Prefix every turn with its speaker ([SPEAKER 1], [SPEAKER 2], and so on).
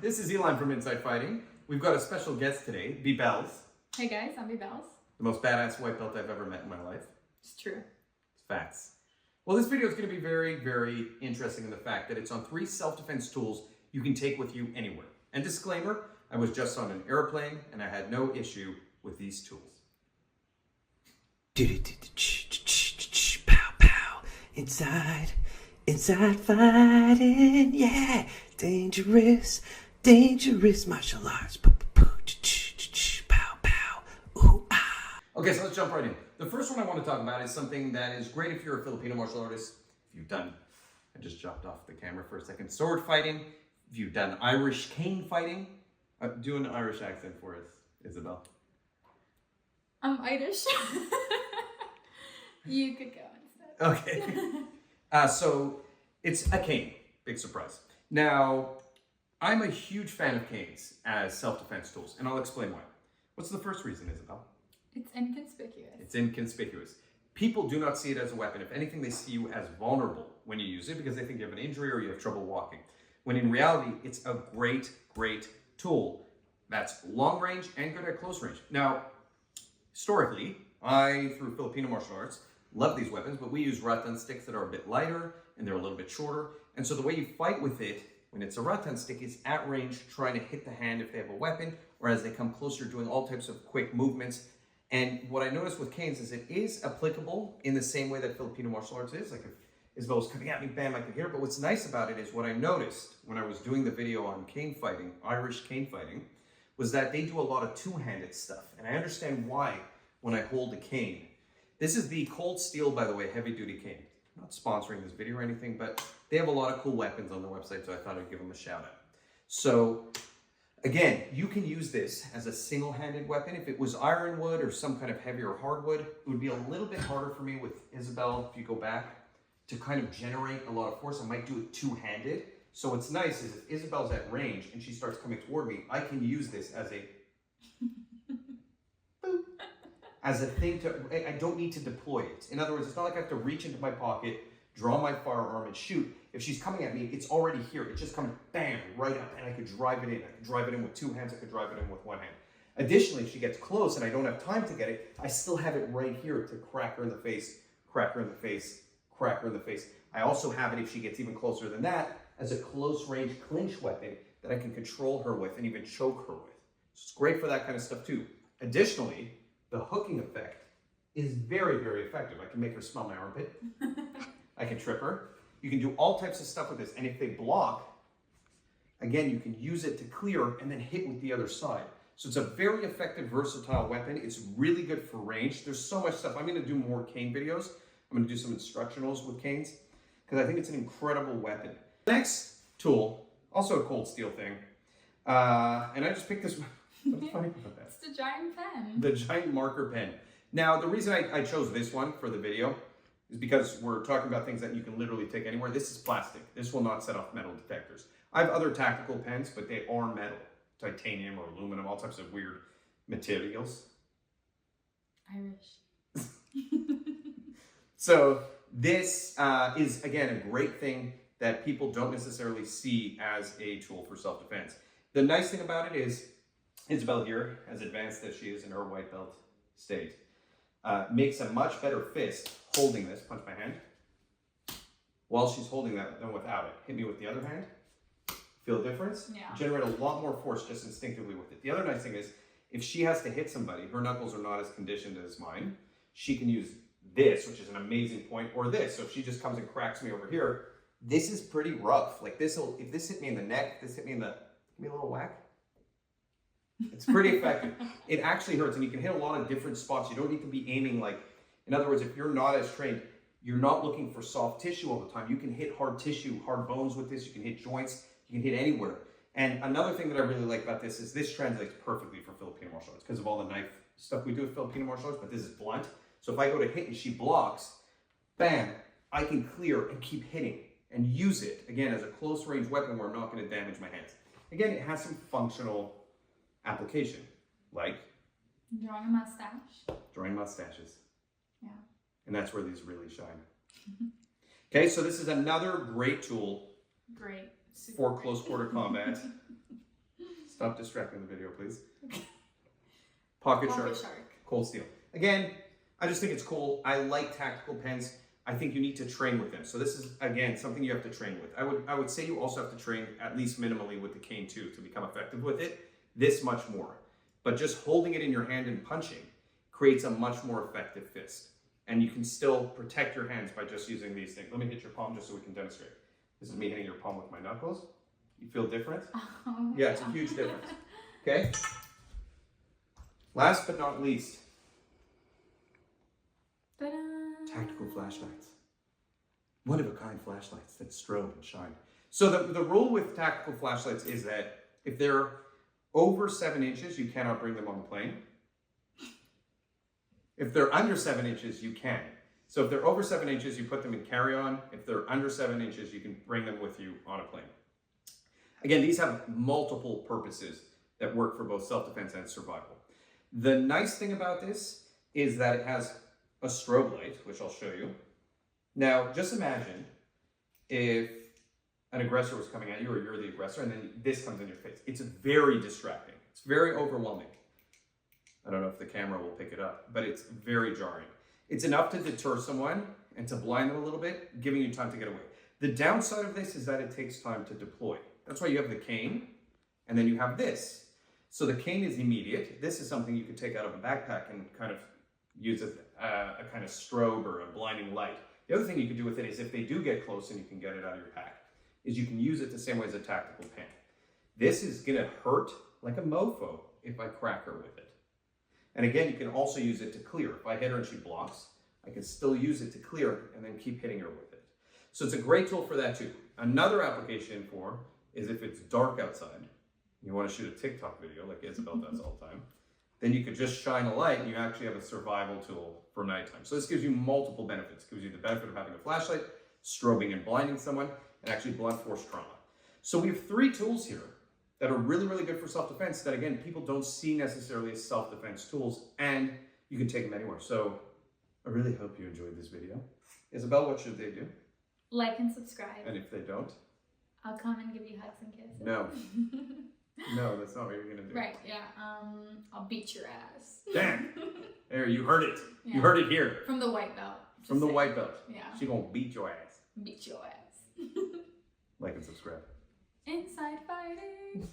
[SPEAKER 1] This is Elon from Inside Fighting. We've got a special guest today, B Bells.
[SPEAKER 2] Hey guys, I'm B Bells.
[SPEAKER 1] The most badass white belt I've ever met in my life.
[SPEAKER 2] It's true.
[SPEAKER 1] It's facts. Well, this video is going to be very, very interesting in the fact that it's on 3 self-defense tools you can take with you anywhere. And disclaimer, I was just on an airplane and I had no issue with these tools.
[SPEAKER 3] Pow pow, inside fighting, yeah, dangerous martial arts. Pow pow, ooh ah.
[SPEAKER 1] Okay, so let's jump right in. The first one I want to talk about is something that is great if you're a Filipino martial artist. If you've done, I just jumped off the camera for a second, sword fighting. If you've done Irish cane fighting. Do an Irish accent for us, Isabel.
[SPEAKER 2] I'm Irish. You could go instead.
[SPEAKER 1] Okay. So it's a cane. Big surprise. Now, I'm a huge fan of canes as self-defense tools, and I'll explain why. What's the first reason, Isabel?
[SPEAKER 2] It's inconspicuous.
[SPEAKER 1] It's inconspicuous. People do not see it as a weapon. If anything, they see you as vulnerable when you use it because they think you have an injury or you have trouble walking. When in reality, it's a great, great tool that's long range and good at close range. Now, historically, I, through Filipino martial arts, love these weapons, but we use rattan sticks that are a bit lighter and they're a little bit shorter. And so the way you fight with it when it's a rattan stick is at range, trying to hit the hand if they have a weapon, or as they come closer, doing all types of quick movements. And what I noticed with canes is it is applicable in the same way that Filipino martial arts is. Like if Isabel was coming at me, bam, I could hear it. But what's nice about it is what I noticed when I was doing the video on cane fighting, Irish cane fighting, was that they do a lot of two-handed stuff. And I understand why when I hold a cane. This is the Cold Steel, by the way, heavy-duty cane. I'm not sponsoring this video or anything, but they have a lot of cool weapons on their website, so I thought I'd give them a shout-out. So, again, you can use this as a single-handed weapon. If it was ironwood or some kind of heavier hardwood, it would be a little bit harder for me with Isabel, if you go back, to kind of generate a lot of force. I might do it two-handed. So what's nice is if Isabel's at range and she starts coming toward me, I can use this as a as a thing to, I don't need to deploy it. In other words, it's not like I have to reach into my pocket, draw my firearm and shoot. If she's coming at me, it's already here. It just comes bam, right up, and I could drive it in. I could drive it in with 2 hands, I could drive it in with 1 hand. Additionally, if she gets close and I don't have time to get it, I still have it right here to crack her in the face, crack her in the face, crack her in the face. I also have it, if she gets even closer than that, as a close range clinch weapon that I can control her with and even choke her with. So it's great for that kind of stuff too. Additionally, the hooking effect is very, very effective. I can make her smell my armpit. I can trip her. You can do all types of stuff with this. And if they block, again, you can use it to clear and then hit with the other side. So it's a very effective, versatile weapon. It's really good for range. There's so much stuff. I'm going to do more cane videos. I'm going to do some instructionals with canes because I think it's an incredible weapon. Next tool, also a Cold Steel thing. And I just picked this one. What's funny about that?
[SPEAKER 2] It's the giant pen.
[SPEAKER 1] The giant marker pen. Now, the reason I chose this one for the video is because we're talking about things that you can literally take anywhere. This is plastic. This will not set off metal detectors. I have other tactical pens, but they are metal. Titanium or aluminum, all types of weird materials.
[SPEAKER 2] Irish.
[SPEAKER 1] So this is, again, a great thing that people don't necessarily see as a tool for self-defense. The nice thing about it is Isabel here, as advanced as she is in her white belt state, makes a much better fist holding this, punch my hand, while she's holding that than without it. Hit me with the other hand. Feel the difference?
[SPEAKER 2] Yeah.
[SPEAKER 1] Generate a lot more force just instinctively with it. The other nice thing is, if she has to hit somebody, her knuckles are not as conditioned as mine. She can use this, which is an amazing point, or this. So if she just comes and cracks me over here, this is pretty rough. Like this will, if this hit me in the neck, this hit me in the, give me a little whack. It's pretty effective. It actually hurts, and you can hit a lot of different spots. You don't need to be aiming like, in other words, if you're not as trained, you're not looking for soft tissue all the time. You can hit hard tissue, hard bones with this. You can hit joints. You can hit anywhere. And another thing that I really like about this is this translates perfectly for Filipino martial arts because of all the knife stuff we do with Filipino martial arts, but this is blunt. So if I go to hit and she blocks, bam, I can clear and keep hitting and use it, again, as a close range weapon where I'm not going to damage my hands. Again, it has some functional application, like
[SPEAKER 2] Drawing a mustache.
[SPEAKER 1] drawing mustaches.
[SPEAKER 2] Yeah.
[SPEAKER 1] And that's where these really shine. Okay, so this is another great tool
[SPEAKER 2] Great. Super
[SPEAKER 1] for
[SPEAKER 2] great.
[SPEAKER 1] close quarter combat. Stop distracting the video, please. Pocket Shark, Cold Steel. Again, I just think it's cool. I like tactical pens. I think you need to train with them. So this is, again, something you have to train with. I would say you also have to train at least minimally with the cane too to become effective with it. This much more. But just holding it in your hand and punching creates a much more effective fist. And you can still protect your hands by just using these things. Let me hit your palm just so we can demonstrate. This is me hitting your palm with my knuckles. You feel different?
[SPEAKER 2] Oh,
[SPEAKER 1] Yeah, it's a huge difference. Okay? Last but not least,
[SPEAKER 2] Ta-da.
[SPEAKER 1] tactical flashlights. One-of-a-kind flashlights that strobe and shine. So the rule with tactical flashlights is that if they're over 7 inches, you cannot bring them on the plane. If they're under 7 inches, you can. So if they're over 7 inches, you put them in carry-on. If they're under 7 inches, you can bring them with you on a plane. Again, these have multiple purposes that work for both self-defense and survival. The nice thing about this is that it has a strobe light, which I'll show you. Now, just imagine if an aggressor was coming at you, or you're the aggressor, and then this comes in your face. It's very distracting. It's very overwhelming. I don't know if the camera will pick it up, but it's very jarring. It's enough to deter someone and to blind them a little bit, giving you time to get away. The downside of this is that it takes time to deploy. That's why you have the cane, and then you have this. So the cane is immediate. This is something you could take out of a backpack and kind of use as a kind of strobe or a blinding light. The other thing you could do with it is if they do get close and you can get it out of your pack, is you can use it the same way as a tactical pen. This is gonna hurt like a mofo if I crack her with it. And again, you can also use it to clear. If I hit her and she blocks, I can still use it to clear and then keep hitting her with it. So it's a great tool for that too. Another application for is if it's dark outside, you want to shoot a TikTok video like Isabel does all the time, then you could just shine a light and you actually have a survival tool for nighttime. So this gives you multiple benefits. It gives you the benefit of having a flashlight, strobing and blinding someone, and actually blunt force trauma. So we have 3 tools here that are really, really good for self-defense that, again, people don't see necessarily as self-defense tools, and you can take them anywhere. So I really hope you enjoyed this video. Isabel, what should they do?
[SPEAKER 2] Like and subscribe.
[SPEAKER 1] And if they don't?
[SPEAKER 2] I'll come and give you hugs and kisses.
[SPEAKER 1] No. No, that's not what you're gonna do.
[SPEAKER 2] Right, yeah. I'll beat your ass.
[SPEAKER 1] Damn. There, you heard it.
[SPEAKER 2] Yeah.
[SPEAKER 1] You heard it here.
[SPEAKER 2] From the white belt.
[SPEAKER 1] From the
[SPEAKER 2] Just
[SPEAKER 1] white belt.
[SPEAKER 2] Yeah.
[SPEAKER 1] She gonna beat your ass.
[SPEAKER 2] Beat your ass.
[SPEAKER 1] Like and subscribe.
[SPEAKER 2] Inside fighting.